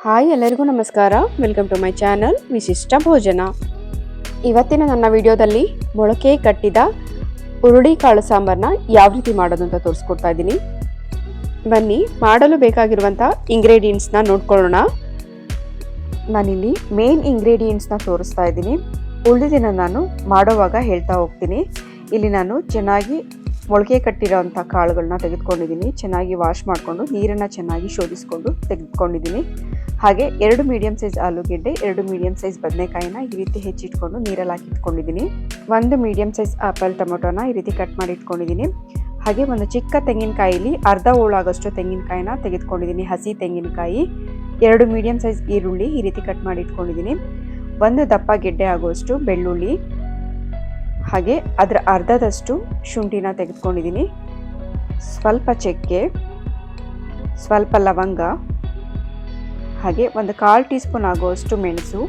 Hi ಎಲ್ಲರಿಗೂ ನಮಸ್ಕಾರ. Welcome to my channel ವಿಶಿಷ್ಟ ಭೋಜನ. ಇವತ್ತಿನ ನನ್ನ ವಿಡಿಯೋದಲ್ಲಿ ಮೊಳಕೆ ಕಟ್ಟಿದ ಹುರುಳಿಕಾಳು ಸಾಂಬಾರನ್ನ ಯಾವ ರೀತಿ ಮಾಡೋದು ಅಂತ ತೋರಿಸ್ಕೊಡ್ತಾ ಇದ್ದೀನಿ. ಬನ್ನಿ ಮಾಡಲು ಬೇಕಾಗಿರುವಂಥ ಇಂಗ್ರೀಡಿಯೆಂಟ್ಸ್ನ ನೋಡ್ಕೊಳ್ಳೋಣ. ನಾನಿಲ್ಲಿ ಮೇನ್ ಇಂಗ್ರೀಡಿಯೆಂಟ್ಸ್ನ ತೋರಿಸ್ತಾ ಇದ್ದೀನಿ. ಉಳಿದಿನ ನಾನು ಮಾಡೋವಾಗ ಹೇಳ್ತಾ ಹೋಗ್ತೀನಿ. ಇಲ್ಲಿ ನಾನು ಚೆನ್ನಾಗಿ ಮೊಳಕೆ ಕಟ್ಟಿರೋವಂಥ ಕಾಳುಗಳನ್ನ ತೆಗೆದುಕೊಂಡಿದ್ದೀನಿ. ಚೆನ್ನಾಗಿ ವಾಶ್ ಮಾಡಿಕೊಂಡು ನೀರನ್ನು ಚೆನ್ನಾಗಿ ಶೋಧಿಸ್ಕೊಂಡು ತೆಗೆದುಕೊಂಡಿದ್ದೀನಿ. ಹಾಗೆ 2 ಮೀಡಿಯಂ ಸೈಜ್ ಆಲೂಗೆಡ್ಡೆ, 2 ಮೀಡಿಯಂ ಸೈಜ್ ಬದನೆಕಾಯಿನ ಈ ರೀತಿ ಹೆಚ್ಚಿಟ್ಕೊಂಡು ನೀರಲ್ಲಿ ಹಾಕಿ ಇಟ್ಕೊಂಡಿದ್ದೀನಿ. 1 ಮೀಡಿಯಂ ಸೈಜ್ ಆಪಲ್ ಟೊಮೊಟೊನ ಈ ರೀತಿ ಕಟ್ ಮಾಡಿ ಇಟ್ಕೊಂಡಿದ್ದೀನಿ. ಹಾಗೆ ಒಂದು ಚಿಕ್ಕ ತೆಂಗಿನಕಾಯಿಲಿ ಅರ್ಧ ಹೋಳಾಗೋಷ್ಟು ತೆಂಗಿನಕಾಯಿನ ತೆಗೆದುಕೊಂಡಿದ್ದೀನಿ, ಹಸಿ ತೆಂಗಿನಕಾಯಿ. 2 ಮೀಡಿಯಂ ಸೈಜ್ ಈರುಳ್ಳಿ ಈ ರೀತಿ ಕಟ್ ಮಾಡಿ ಇಟ್ಕೊಂಡಿದ್ದೀನಿ. 1 ದಪ್ಪ ಗೆಡ್ಡೆ ಆಗುವಷ್ಟು ಬೆಳ್ಳುಳ್ಳಿ, ಹಾಗೆ ಅದರ ಅರ್ಧದಷ್ಟು ಶುಂಠಿನ ತೆಗೆದುಕೊಂಡಿದ್ದೀನಿ. ಸ್ವಲ್ಪ ಚಕ್ಕೆ, ಸ್ವಲ್ಪ ಲವಂಗ, ಹಾಗೆ 1/4 ಟೀ ಸ್ಪೂನ್ ಆಗುವಷ್ಟು ಮೆಣಸು,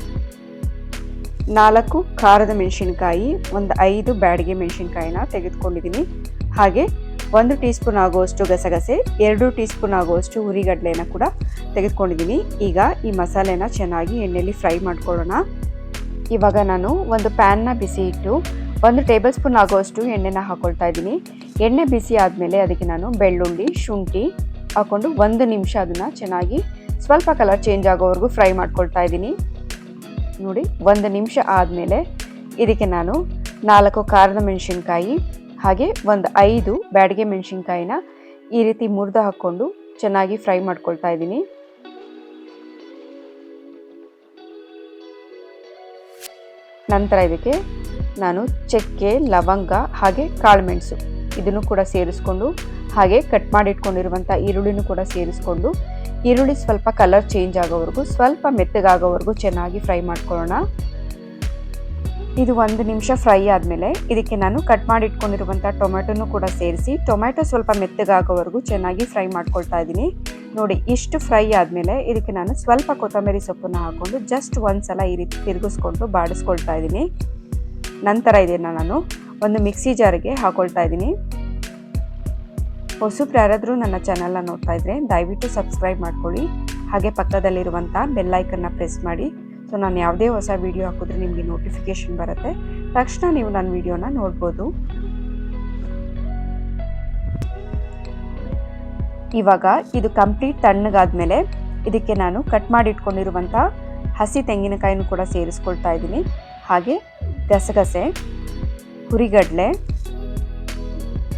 4 ಖಾರದ ಮೆಣಸಿನಕಾಯಿ, 5 ಬ್ಯಾಡಗೆ ಮೆಣಸಿನಕಾಯಿನ ತೆಗೆದುಕೊಂಡಿದ್ದೀನಿ. ಹಾಗೆ 1 ಟೀ ಸ್ಪೂನ್ ಆಗುವಷ್ಟು ಗಸಗಸೆ, 2 ಟೀ ಸ್ಪೂನ್ ಆಗುವಷ್ಟು ಹುರಿಗಡಲೆನ ಕೂಡ ತೆಗೆದುಕೊಂಡಿದ್ದೀನಿ. ಈಗ ಈ ಮಸಾಲೆನ ಚೆನ್ನಾಗಿ ಎಣ್ಣೆಯಲ್ಲಿ ಫ್ರೈ ಮಾಡ್ಕೊಳ್ಳೋಣ. ಇವಾಗ ನಾನು ಒಂದು ಪ್ಯಾನ್ನ ಬಿಸಿ ಇಟ್ಟು 1 ಟೇಬಲ್ ಸ್ಪೂನ್ ಆಗುವಷ್ಟು ಎಣ್ಣೆನ ಹಾಕೊಳ್ತಾ ಇದ್ದೀನಿ. ಎಣ್ಣೆ ಬಿಸಿ ಆದಮೇಲೆ ಅದಕ್ಕೆ ನಾನು ಬೆಳ್ಳುಳ್ಳಿ, ಶುಂಠಿ ಹಾಕ್ಕೊಂಡು 1 ನಿಮಿಷ ಅದನ್ನು ಚೆನ್ನಾಗಿ ಸ್ವಲ್ಪ ಕಲರ್ ಚೇಂಜ್ ಆಗೋವರೆಗೂ ಫ್ರೈ ಮಾಡ್ಕೊಳ್ತಾ ಇದ್ದೀನಿ. ನೋಡಿ, 1 ನಿಮಿಷ ಆದಮೇಲೆ ಇದಕ್ಕೆ ನಾನು 4 ಖಾರದ ಮೆಣಸಿನ್ಕಾಯಿ ಹಾಗೆ 5 ಬ್ಯಾಡಗೆ ಮೆಣಸಿನ್ಕಾಯಿನ ಈ ರೀತಿ ಮುರಿದು ಹಾಕ್ಕೊಂಡು ಚೆನ್ನಾಗಿ ಫ್ರೈ ಮಾಡ್ಕೊಳ್ತಾ ಇದ್ದೀನಿ. ನಂತರ ಇದಕ್ಕೆ ನಾನು ಚಕ್ಕೆ, ಲವಂಗ ಹಾಗೆ ಕಾಳುಮೆಣಸು ಇದನ್ನು ಕೂಡ ಸೇರಿಸ್ಕೊಂಡು, ಹಾಗೆ ಕಟ್ ಮಾಡಿ ಇಟ್ಕೊಂಡಿರುವಂಥ ಈರುಳ್ಳಿನೂ ಕೂಡ ಸೇರಿಸ್ಕೊಂಡು, ಈರುಳ್ಳಿ ಸ್ವಲ್ಪ ಕಲರ್ ಚೇಂಜ್ ಆಗೋವರೆಗೂ, ಸ್ವಲ್ಪ ಮೆತ್ತಗಾಗೋವರೆಗೂ ಚೆನ್ನಾಗಿ ಫ್ರೈ ಮಾಡ್ಕೊಳ್ಳೋಣ. ಇದು 1 ನಿಮಿಷ ಫ್ರೈ ಆದಮೇಲೆ ಇದಕ್ಕೆ ನಾನು ಕಟ್ ಮಾಡಿ ಇಟ್ಕೊಂಡಿರುವಂಥ ಟೊಮೆಟೊನೂ ಕೂಡ ಸೇರಿಸಿ, ಟೊಮೆಟೊ ಸ್ವಲ್ಪ ಮೆತ್ತಗಾಗೋವರೆಗೂ ಚೆನ್ನಾಗಿ ಫ್ರೈ ಮಾಡ್ಕೊಳ್ತಾ ಇದ್ದೀನಿ. ನೋಡಿ, ಇಷ್ಟು ಫ್ರೈ ಆದಮೇಲೆ ಇದಕ್ಕೆ ನಾನು ಸ್ವಲ್ಪ ಕೊತ್ತಂಬರಿ ಸೊಪ್ಪನ್ನು ಹಾಕ್ಕೊಂಡು ಜಸ್ಟ್ ಒಂದ್ಸಲ ಈ ರೀತಿ ತಿರುಗಿಸ್ಕೊಂಡು ಬಾಡಿಸ್ಕೊಳ್ತಾ ಇದ್ದೀನಿ. ನಂತರ ಇದನ್ನು ನಾನು ಒಂದು ಮಿಕ್ಸಿ ಜಾರಿಗೆ ಹಾಕೊಳ್ತಾ ಇದ್ದೀನಿ. ಹೊಸಬ್ರು ಯಾರಾದರೂ ನನ್ನ ಚಾನಲ್ನ ನೋಡ್ತಾ ಇದ್ದರೆ ದಯವಿಟ್ಟು ಸಬ್ಸ್ಕ್ರೈಬ್ ಮಾಡ್ಕೊಳ್ಳಿ. ಹಾಗೆ ಪಕ್ಕದಲ್ಲಿರುವಂಥ ಬೆಲ್ಲೈಕನ್ನ ಪ್ರೆಸ್ ಮಾಡಿ. ಸೊ ನಾನು ಯಾವುದೇ ಹೊಸ ವಿಡಿಯೋ ಹಾಕಿದ್ರೆ ನಿಮಗೆ ನೋಟಿಫಿಕೇಷನ್ ಬರುತ್ತೆ, ತಕ್ಷಣ ನೀವು ನನ್ನ ವಿಡಿಯೋನ ನೋಡ್ಬೋದು. ಇವಾಗ ಇದು ಕಂಪ್ಲೀಟ್ ತಣ್ಣಗಾದ್ಮೇಲೆ ಇದಕ್ಕೆ ನಾನು ಕಟ್ ಮಾಡಿ ಇಟ್ಕೊಂಡಿರುವಂಥ ಹಸಿ ತೆಂಗಿನಕಾಯಿನೂ ಕೂಡ ಸೇರಿಸ್ಕೊಳ್ತಾ ಇದ್ದೀನಿ. ಹಾಗೆ ಗಸಗಸೆ, ಹುರಿಗಡಲೆ,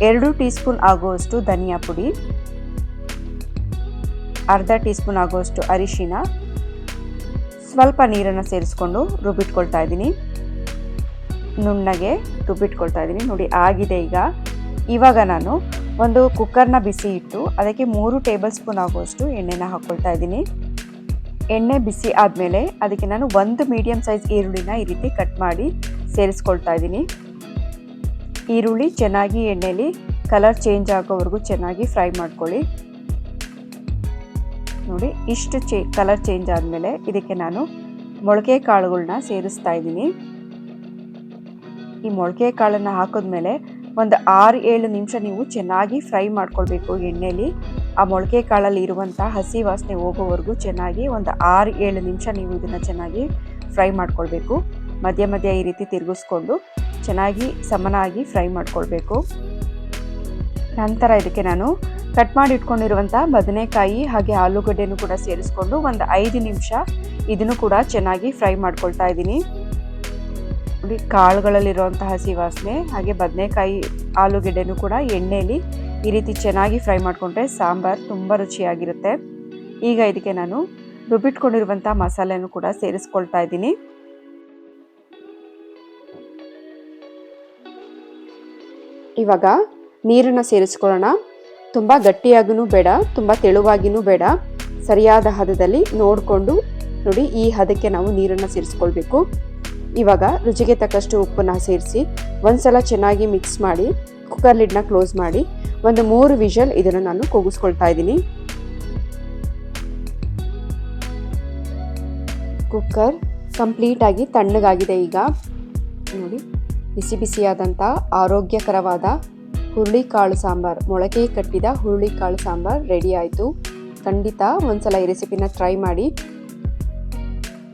2 ಟೀ ಸ್ಪೂನ್ ಆಗುವಷ್ಟು ಧನಿಯಾ ಪುಡಿ, ಅರ್ಧ ಟೀ ಸ್ಪೂನ್ ಆಗುವಷ್ಟು ಅರಿಶಿನ, ಸ್ವಲ್ಪ ನೀರನ್ನು ಸೇರಿಸ್ಕೊಂಡು ರುಬ್ಬಿಟ್ಕೊಳ್ತಾ ಇದ್ದೀನಿ. ನುಣ್ಣಗೆ ರುಬ್ಬಿಟ್ಕೊಳ್ತಾ ಇದ್ದೀನಿ. ನೋಡಿ, ಆಗಿದೆ. ಇವಾಗ ನಾನು ಒಂದು ಕುಕ್ಕರ್ನ ಬಿಸಿ ಇಟ್ಟು ಅದಕ್ಕೆ 3 ಟೇಬಲ್ ಸ್ಪೂನ್ ಆಗುವಷ್ಟು ಎಣ್ಣೆನ ಹಾಕ್ಕೊಳ್ತಾ ಇದ್ದೀನಿ. ಎಣ್ಣೆ ಬಿಸಿ ಆದಮೇಲೆ ಅದಕ್ಕೆ ನಾನು 1 ಮೀಡಿಯಂ ಸೈಜ್ ಈರುಳ್ಳಿನ ಈ ರೀತಿ ಕಟ್ ಮಾಡಿ ಸೇರಿಸ್ಕೊಳ್ತಾ ಇದ್ದೀನಿ. ಈರುಳ್ಳಿ ಚೆನ್ನಾಗಿ ಎಣ್ಣೆಯಲ್ಲಿ ಕಲರ್ ಚೇಂಜ್ ಆಗೋವರೆಗೂ ಚೆನ್ನಾಗಿ ಫ್ರೈ ಮಾಡ್ಕೊಳ್ಳಿ. ನೋಡಿ, ಇಷ್ಟು ಕಲರ್ ಚೇಂಜ್ ಆದಮೇಲೆ ಇದಕ್ಕೆ ನಾನು ಮೊಳಕೆ ಕಾಳುಗಳನ್ನ ಸೇರಿಸ್ತಾ ಇದ್ದೀನಿ. ಈ ಮೊಳಕೆ ಕಾಳನ್ನು ಹಾಕಿದ್ಮೇಲೆ ಒಂದು 6-7 ನಿಮಿಷ ನೀವು ಚೆನ್ನಾಗಿ ಫ್ರೈ ಮಾಡ್ಕೊಳ್ಬೇಕು ಎಣ್ಣೆಯಲ್ಲಿ. ಆ ಮೊಳಕೆ ಕಾಳಲ್ಲಿ ಇರುವಂಥ ಹಸಿ ವಾಸನೆ ಹೋಗೋವರೆಗೂ ಚೆನ್ನಾಗಿ ಒಂದು 6-7 ನಿಮಿಷ ನೀವು ಇದನ್ನು ಚೆನ್ನಾಗಿ ಫ್ರೈ ಮಾಡ್ಕೊಳ್ಬೇಕು. ಮಧ್ಯ ಮಧ್ಯ ಈ ರೀತಿ ತಿರುಗಿಸ್ಕೊಂಡು ಚೆನ್ನಾಗಿ ಸಮನಾಗಿ ಫ್ರೈ ಮಾಡ್ಕೊಳ್ಬೇಕು. ನಂತರ ಇದಕ್ಕೆ ನಾನು ಕಟ್ ಮಾಡಿ ಇಟ್ಕೊಂಡಿರುವಂಥ ಬದನೆಕಾಯಿ ಹಾಗೆ ಆಲೂಗಡ್ಡೆನೂ ಕೂಡ ಸೇರಿಸ್ಕೊಂಡು ಒಂದು 5 ನಿಮಿಷ ಇದನ್ನು ಕೂಡ ಚೆನ್ನಾಗಿ ಫ್ರೈ ಮಾಡ್ಕೊಳ್ತಾ ಇದ್ದೀನಿ. ನೋಡಿ, ಕಾಳುಗಳಲ್ಲಿರುವಂಥ ಹಸಿ ವಾಸನೆ ಹಾಗೆ ಬದನೆಕಾಯಿ ಆಲೂಗೆಡ್ಡೆನೂ ಕೂಡ ಎಣ್ಣೆಯಲ್ಲಿ ಈ ರೀತಿ ಚೆನ್ನಾಗಿ ಫ್ರೈ ಮಾಡಿಕೊಂಡ್ರೆ ಸಾಂಬಾರು ತುಂಬ ರುಚಿಯಾಗಿರುತ್ತೆ. ಈಗ ಇದಕ್ಕೆ ನಾನು ರುಬ್ಬಿಟ್ಕೊಂಡಿರುವಂಥ ಮಸಾಲೆನೂ ಕೂಡ ಸೇರಿಸ್ಕೊಳ್ತಾ ಇದ್ದೀನಿ. ಇವಾಗ ನೀರನ್ನು ಸೇರಿಸ್ಕೊಳ್ಳೋಣ. ತುಂಬ ಗಟ್ಟಿಯಾಗೂ ಬೇಡ, ತುಂಬ ತೆಳುವಾಗಿಯೂ ಬೇಡ, ಸರಿಯಾದ ಹದದಲ್ಲಿ ನೋಡಿಕೊಂಡು ನೋಡಿ, ಈ ಹದಕ್ಕೆ ನಾವು ನೀರನ್ನು ಸೇರಿಸ್ಕೊಳ್ಬೇಕು. ಇವಾಗ ರುಚಿಗೆ ತಕ್ಕಷ್ಟು ಉಪ್ಪನ್ನು ಸೇರಿಸಿ ಒಂದ್ಸಲ ಚೆನ್ನಾಗಿ ಮಿಕ್ಸ್ ಮಾಡಿ ಕುಕ್ಕರ್ ಲಿಡ್ನ ಕ್ಲೋಸ್ ಮಾಡಿ ಒಂದು 3 ವಿಷಲ್ ಇದನ್ನು ನಾನು ಕೂಗಿಸ್ಕೊಳ್ತಾ ಇದ್ದೀನಿ. ಕುಕ್ಕರ್ ಕಂಪ್ಲೀಟಾಗಿ ತಣ್ಣಗಾಗಿದೆ. ಈಗ ನೋಡಿ, ಬಿಸಿ ಬಿಸಿಯಾದಂಥ ಆರೋಗ್ಯಕರವಾದ ಹುರುಳಿಕಾಳು ಸಾಂಬಾರು, ಮೊಳಕೆ ಕಟ್ಟಿದ ಹುರುಳಿಕಾಳು ಸಾಂಬಾರು ರೆಡಿ ಆಯಿತು. ಖಂಡಿತ ಒಂದ್ಸಲ ಈ ರೆಸಿಪಿನ ಟ್ರೈ ಮಾಡಿ.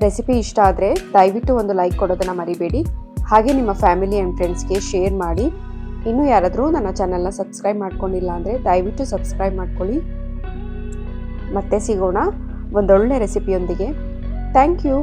ರೆಸಿಪಿ ಇಷ್ಟ ಆದರೆ ದಯವಿಟ್ಟು ಒಂದು ಲೈಕ್ ಕೊಡೋದನ್ನು ಮರಿಬೇಡಿ. ಹಾಗೆ ನಿಮ್ಮ ಫ್ಯಾಮಿಲಿ ಆ್ಯಂಡ್ ಫ್ರೆಂಡ್ಸ್ಗೆ ಶೇರ್ ಮಾಡಿ. ಇನ್ನೂ ಯಾರಾದರೂ ನನ್ನ ಚಾನಲ್ನ ಸಬ್ಸ್ಕ್ರೈಬ್ ಮಾಡ್ಕೊಂಡಿಲ್ಲ ಅಂದರೆ ದಯವಿಟ್ಟು ಸಬ್ಸ್ಕ್ರೈಬ್ ಮಾಡ್ಕೊಳ್ಳಿ. ಮತ್ತೆ ಸಿಗೋಣ ಒಂದೊಳ್ಳೆ ರೆಸಿಪಿಯೊಂದಿಗೆ. Thank you.